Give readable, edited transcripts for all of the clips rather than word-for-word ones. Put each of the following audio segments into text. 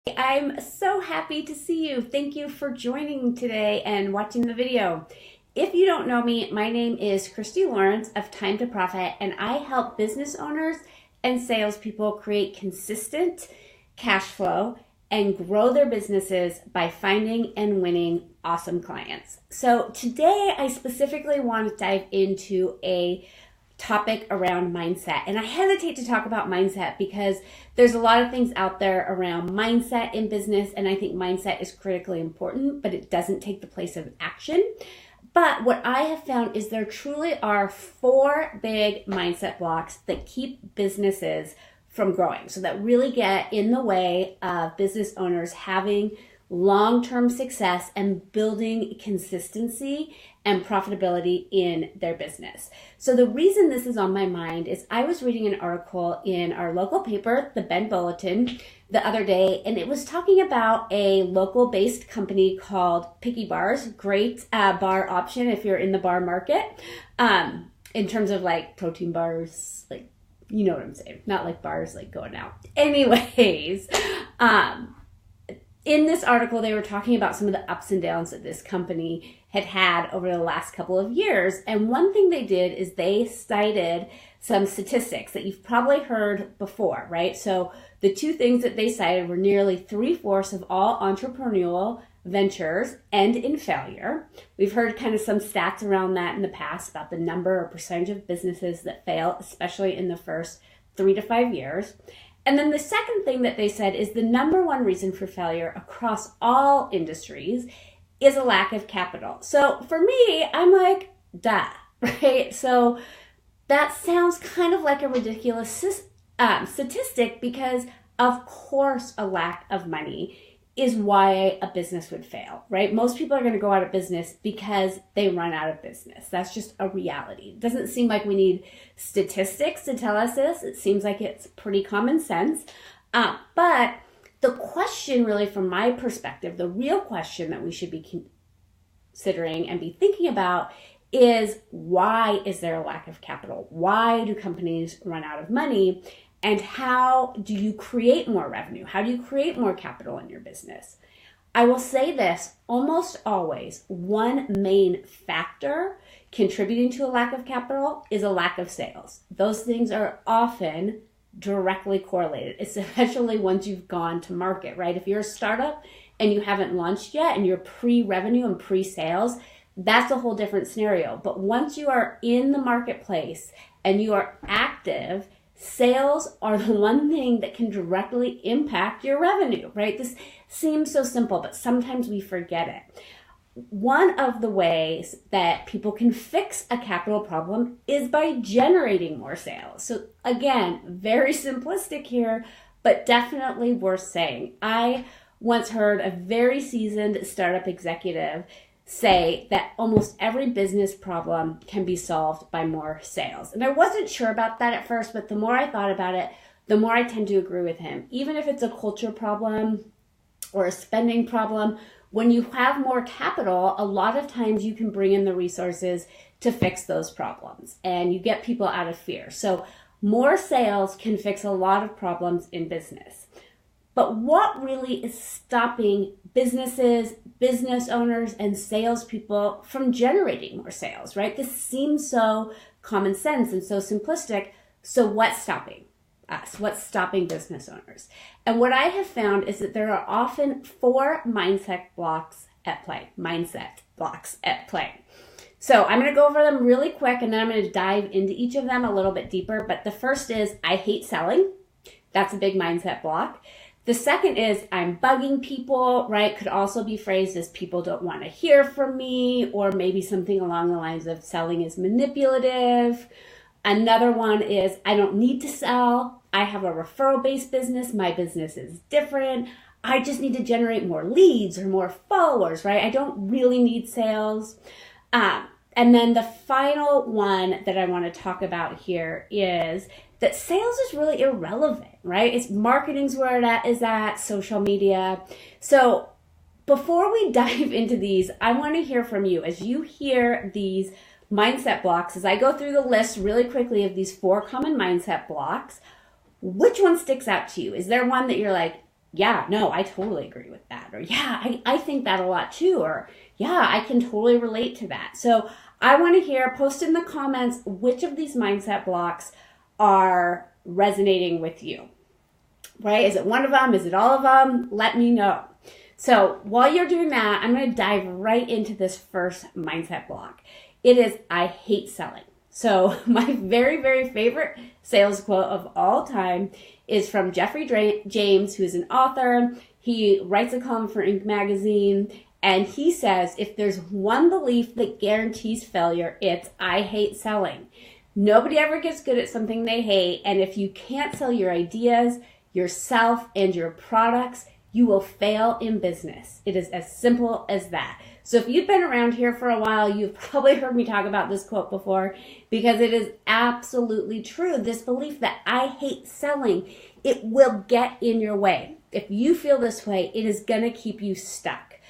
I'm so happy to see you. Thank you for joining today and watching the video. If you don't know me, my name is Christy Lawrence of Time to Profit, and I help business owners and salespeople create consistent cash flow and grow their businesses by finding and winning awesome clients. So today I specifically want to dive into a topic around mindset. And I hesitate to talk about mindset because there's a lot of things out there around mindset in business, and I think mindset is critically important, but it doesn't take the place of action. But what I have found is there truly are four big mindset blocks that keep businesses from growing, so that really get in the way of business owners having long-term success and building consistency and profitability in their business. So the reason this is on my mind is I was reading an article in our local paper, the Bend Bulletin, the other day, and it was talking about a local-based company called Picky Bars. Great bar option if you're in the bar market, in terms of like protein bars, like, you know what I'm saying, not like bars like going out. Anyways, in this article, they were talking about some of the ups and downs that this company had over the last couple of years. And one thing they did is they cited some statistics that you've probably heard before, right? So the two things that they cited were nearly 3/4 of all entrepreneurial ventures end in failure. We've heard kind of some stats around that in the past about the number or percentage of businesses that fail, especially in the first 3 to 5 years. And then the second thing that they said is the number one reason for failure across all industries is a lack of capital. So for me, I'm like, duh, right? So that sounds kind of like a ridiculous statistic because, of course, a lack of money is why a business would fail, right? Most people are going to go out of business because they run out of business. That's just a reality. It doesn't seem like we need statistics to tell us this. It seems like it's pretty common sense. But the question really, from my perspective, the real question that we should be considering and be thinking about is, why is there a lack of capital? Why do companies run out of money? And how do you create more revenue? How do you create more capital in your business? I will say this, almost always, one main factor contributing to a lack of capital is a lack of sales. Those things are often directly correlated, especially once you've gone to market, right? If you're a startup and you haven't launched yet and you're pre-revenue and pre-sales, that's a whole different scenario. But once you are in the marketplace and you are active, sales are the one thing that can directly impact your revenue, right? This seems so simple, but sometimes we forget it. One of the ways that people can fix a capital problem is by generating more sales. So again, very simplistic here, but definitely worth saying. I once heard a very seasoned startup executive say that almost every business problem can be solved by more sales. And I wasn't sure about that at first, but the more I thought about it, the more I tend to agree with him. Even if it's a culture problem or a spending problem, when you have more capital, a lot of times you can bring in the resources to fix those problems and you get people out of fear. So more sales can fix a lot of problems in business. But what really is stopping businesses, business owners, and salespeople from generating more sales, right? This seems so common sense and so simplistic. So what's stopping us? What's stopping business owners? And what I have found is that there are often four mindset blocks at play. So I'm going to go over them really quick, and then I'm going to dive into each of them a little bit deeper. But the first is, I hate selling. That's a big mindset block. The second is, I'm bugging people, right? Could also be phrased as, people don't want to hear from me, or maybe something along the lines of, selling is manipulative. Another one is, I don't need to sell. I have a referral-based business. My business is different. I just need to generate more leads or more followers, right? I don't really need sales. And then the final one that I want to talk about here is that sales is really irrelevant, right? It's marketing's where it is at, social media. So before we dive into these, I want to hear from you as you hear these mindset blocks. As I go through the list really quickly of these four common mindset blocks, which one sticks out to you? Is there one that you're like, yeah, no, I totally agree with that. Or yeah, I think that a lot too. Or yeah, I can totally relate to that. So I want to hear, post in the comments, which of these mindset blocks are resonating with you, right? Is it one of them? Is it all of them? Let me know. So while you're doing that, I'm going to dive right into this first mindset block. It is, I hate selling. So my very, very favorite sales quote of all time is from Jeffrey James, who is an author. He writes a column for Inc. magazine, and he says, if there's one belief that guarantees failure, it's I hate selling. Nobody ever gets good at something they hate, and if you can't sell your ideas, yourself, and your products, you will fail in business. It is as simple as that. So if you've been around here for a while, you've probably heard me talk about this quote before, because it is absolutely true. This belief that I hate selling, it will get in your way. If you feel this way, it is going to keep you stuck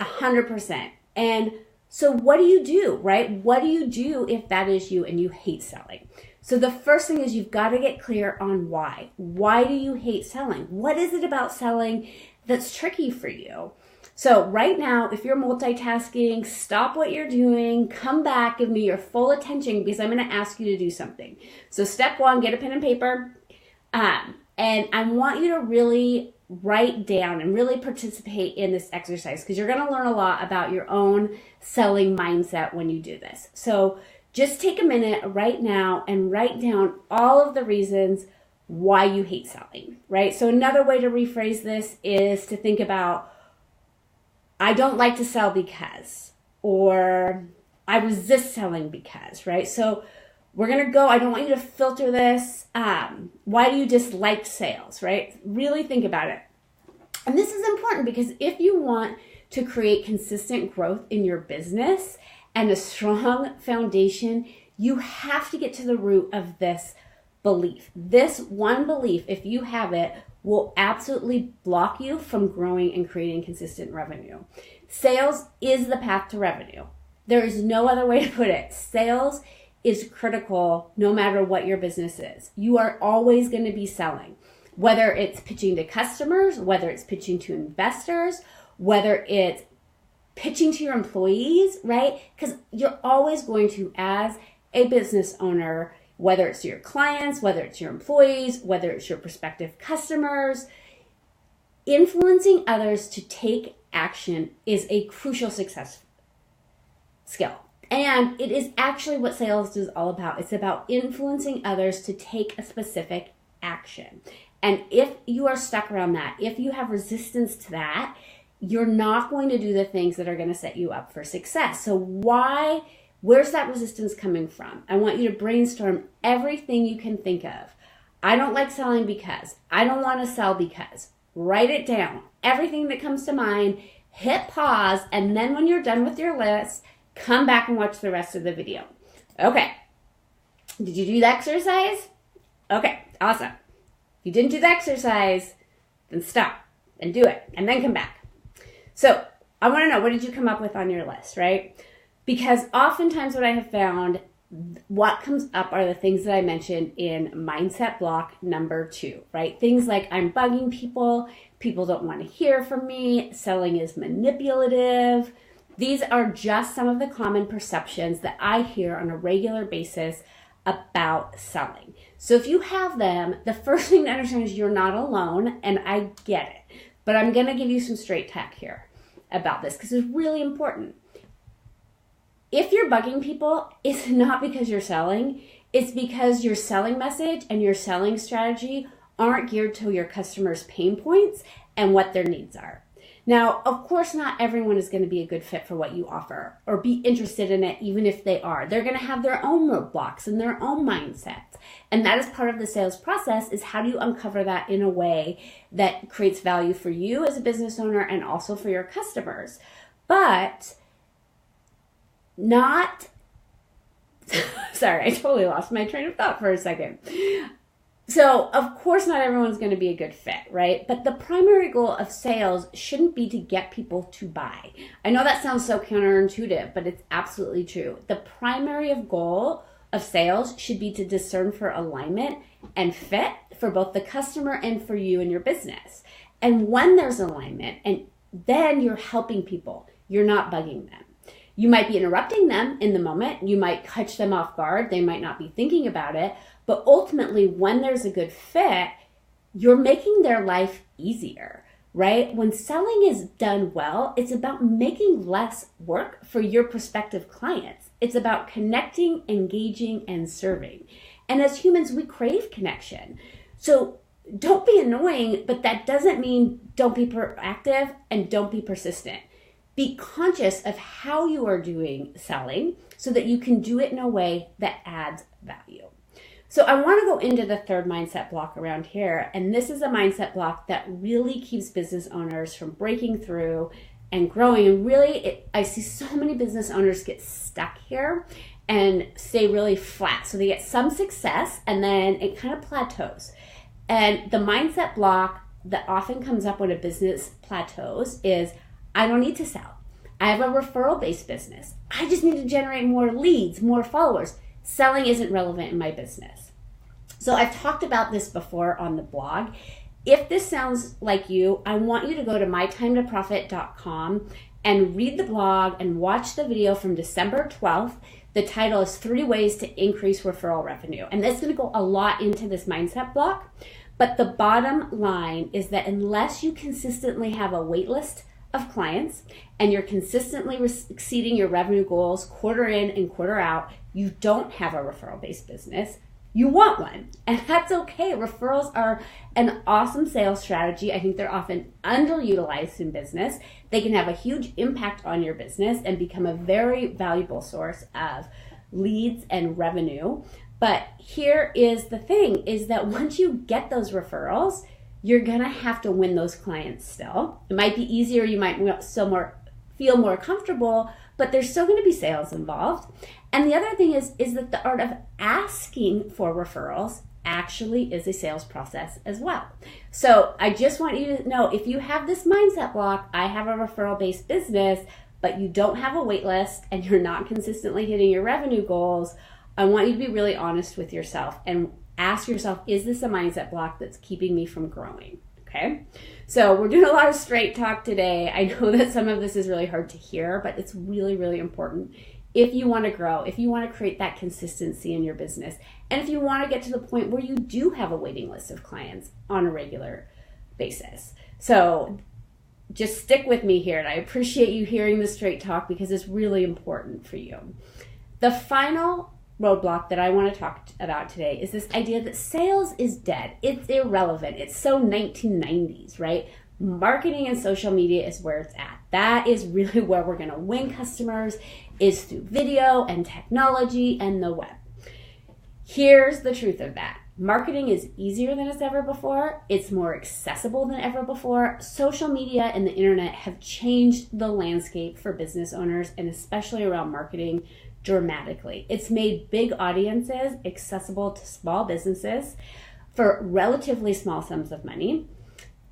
100%. And so what do you do, right? What do you do if that is you and you hate selling? So the first thing is you've got to get clear on why. Why do you hate selling? What is it about selling that's tricky for you? So right now, if you're multitasking, stop what you're doing, come back, give me your full attention, because I'm going to ask you to do something. So step one, get a pen and paper. And I want you to really write down and really participate in this exercise, because you're going to learn a lot about your own selling mindset when you do this. So just take a minute right now and write down all of the reasons why you hate selling, right? So another way to rephrase this is to think about, I don't like to sell because, or I resist selling because, right? So we're going to go, I don't want you to filter this. Why do you dislike sales, right? Really think about it. And this is important because if you want to create consistent growth in your business and a strong foundation, you have to get to the root of this belief. This one belief, if you have it, will absolutely block you from growing and creating consistent revenue. Sales is the path to revenue. There is no other way to put it. Sales is critical no matter what your business is. You are always going to be selling, whether it's pitching to customers, whether it's pitching to investors, whether it's pitching to your employees, right? Because you're always going to, as a business owner, whether it's to your clients, whether it's your employees, whether it's your prospective customers, influencing others to take action is a crucial success skill. And it is actually what sales is all about. It's about influencing others to take a specific action. And if you are stuck around that, if you have resistance to that, you're not going to do the things that are going to set you up for success. So where's that resistance coming from? I want you to brainstorm everything you can think of. I don't like selling because. I don't want to sell because. Write it down. Everything that comes to mind, hit pause, and then when you're done with your list, come back and watch the rest of the video. Okay. Did you do the exercise? Okay, awesome. If you didn't do the exercise, then stop and do it, and then come back. So I want to know, what did you come up with on your list, right? Because oftentimes what I have found, what comes up are the things that I mentioned in mindset block number 2, right? Things like I'm bugging people, people don't want to hear from me, selling is manipulative. These are just some of the common perceptions that I hear on a regular basis about selling. So if you have them, the first thing to understand is you're not alone, and I get it. But I'm going to give you some straight tech here about this because it's really important. If you're bugging people, it's not because you're selling. It's because your selling message and your selling strategy aren't geared to your customers' pain points and what their needs are. Now, of course, not everyone is going to be a good fit for what you offer or be interested in it, even if they are. They're going to have their own roadblocks and their own mindsets. And that is part of the sales process, is how do you uncover that in a way that creates value for you as a business owner and also for your customers. But not, sorry, I totally lost my train of thought for a second. So, of course, not everyone's going to be a good fit, right? But the primary goal of sales shouldn't be to get people to buy. I know that sounds so counterintuitive, but it's absolutely true. The primary goal of sales should be to discern for alignment and fit for both the customer and for you and your business. And when there's alignment, and then you're helping people, you're not bugging them. You might be interrupting them in the moment. You might catch them off guard. They might not be thinking about it. But ultimately, when there's a good fit, you're making their life easier, right? When selling is done well, it's about making less work for your prospective clients. It's about connecting, engaging, and serving. And as humans, we crave connection. So don't be annoying, but that doesn't mean don't be proactive and don't be persistent. Be conscious of how you are doing selling so that you can do it in a way that adds value. So I want to go into the third mindset block around here. And this is a mindset block that really keeps business owners from breaking through and growing. And really, I see so many business owners get stuck here and stay really flat. So they get some success and then it kind of plateaus. And the mindset block that often comes up when a business plateaus is, I don't need to sell. I have a referral-based business. I just need to generate more leads, more followers. Selling isn't relevant in my business. So I've talked about this before on the blog. If this sounds like you, I want you to go to mytimetoprofit.com and read the blog and watch the video from December 12th. The title is 3 Ways to Increase Referral Revenue. And that's going to go a lot into this mindset block. But the bottom line is that unless you consistently have a wait list of clients and you're consistently exceeding your revenue goals quarter in and quarter out, you don't have a referral-based business. You want one, and that's okay. Referrals are an awesome sales strategy. I think they're often underutilized in business. They can have a huge impact on your business and become a very valuable source of leads and revenue. But here is the thing, is that once you get those referrals, you're gonna have to win those clients still. It might be easier, you might feel more comfortable, but there's still gonna be sales involved. And the other thing is that the art of asking for referrals actually is a sales process as well. So I just want you to know, if you have this mindset block, I have a referral-based business, but you don't have a wait list and you're not consistently hitting your revenue goals, I want you to be really honest with yourself and ask yourself, is this a mindset block that's keeping me from growing? Okay, so we're doing a lot of straight talk today. I know that some of this is really hard to hear, but it's really, really important if you want to grow, if you want to create that consistency in your business, and if you want to get to the point where you do have a waiting list of clients on a regular basis. So just stick with me here, and I appreciate you hearing the straight talk because it's really important for you. The final roadblock that I want to talk about today is this idea that sales is dead. It's irrelevant. It's so 1990s, right? Marketing and social media is where it's at. That is really where we're going to win customers, is through video and technology and the web. Here's the truth of that. Marketing is easier than it's ever before. It's more accessible than ever before. Social media and the internet have changed the landscape for business owners, and especially around marketing, dramatically. It's made big audiences accessible to small businesses for relatively small sums of money.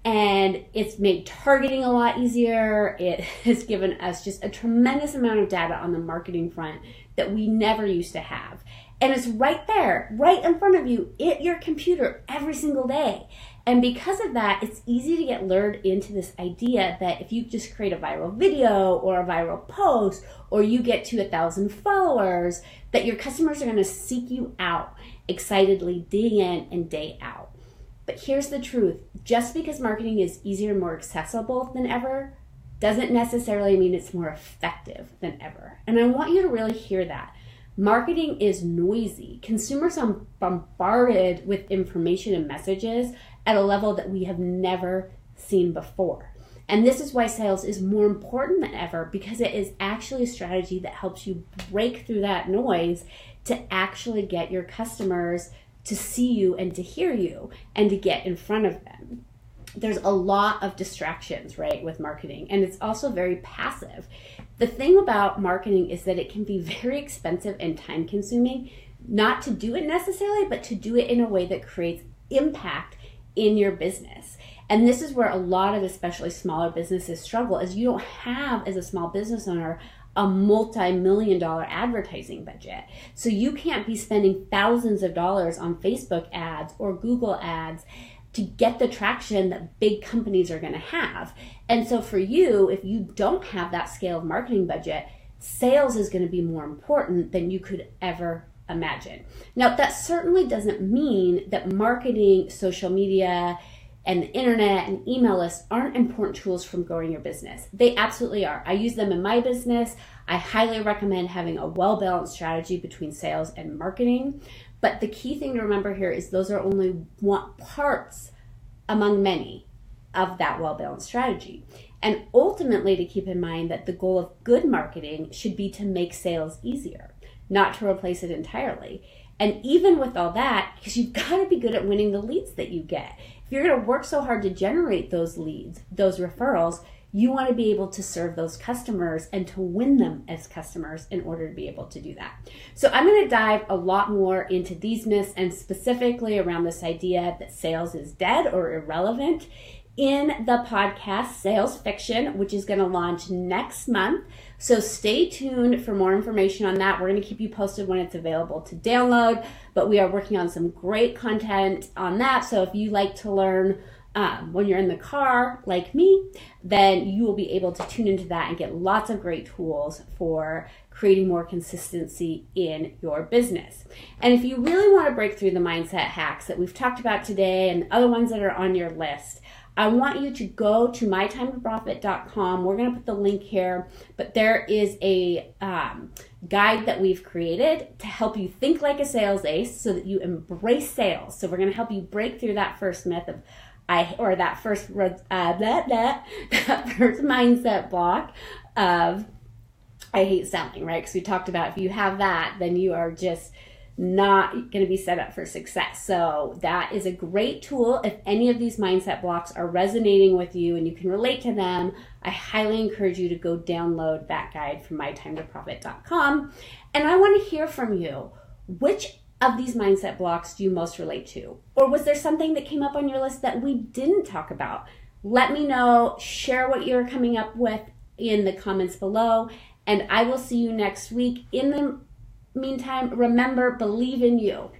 And it's made targeting a lot easier. It has given us just a tremendous amount of data on the marketing front that we never used to have. And it's right there, right in front of you, at your computer every single day. And because of that, it's easy to get lured into this idea that if you just create a viral video or a viral post, or you get to 1,000 followers, that your customers are going to seek you out excitedly day in and day out. But here's the truth. Just because marketing is easier and more accessible than ever doesn't necessarily mean it's more effective than ever. And I want you to really hear that. Marketing is noisy. Consumers are bombarded with information and messages at a level that we have never seen before. And this is why sales is more important than ever, because it is actually a strategy that helps you break through that noise to actually get your customers to see you and to hear you and to get in front of them. There's a lot of distractions, right, with marketing, and it's also very passive. The thing about marketing is that it can be very expensive and time consuming, not to do it necessarily, but to do it in a way that creates impact in your business. And this is where a lot of especially smaller businesses struggle, is you don't have, as a small business owner, a multi-million-dollar advertising budget. So you can't be spending thousands of dollars on Facebook ads or Google ads to get the traction that big companies are going to have. And so for you, if you don't have that scale of marketing budget, sales is going to be more important than you could ever imagine. Now, that certainly doesn't mean that marketing, social media, and the internet and email lists aren't important tools from growing your business. They absolutely are. I use them in my business. I highly recommend having a well-balanced strategy between sales and marketing. But the key thing to remember here is those are only one parts among many of that well-balanced strategy. And ultimately, to keep in mind that the goal of good marketing should be to make sales easier, not to replace it entirely. And even with all that, because you've got to be good at winning the leads that you get. If you're going to work so hard to generate those leads, those referrals, you want to be able to serve those customers and to win them as customers in order to be able to do that. So I'm going to dive a lot more into these myths and specifically around this idea that sales is dead or irrelevant in the podcast Sales Fiction, which is going to launch next month. So stay tuned for more information on that. We're going to keep you posted when it's available to download, but we are working on some great content on that. So if you like to learn when you're in the car, like me, then you will be able to tune into that and get lots of great tools for creating more consistency in your business. And if you really want to break through the mindset hacks that we've talked about today and other ones that are on your list, I want you to go to mytimetoprofit.com. We're going to put the link here, but there is a guide that we've created to help you think like a sales ace so that you embrace sales. So we're going to help you break through that first myth of that first mindset block of I hate selling, right? Because we talked about if you have that, then you are just not going to be set up for success. So that is a great tool. If any of these mindset blocks are resonating with you and you can relate to them, I highly encourage you to go download that guide from mytimetoprofit.com. And I want to hear from you. Which of these mindset blocks do you most relate to? Or was there something that came up on your list that we didn't talk about? Let me know. Share what you're coming up with in the comments below. And I will see you next week. In the meantime, remember, believe in you.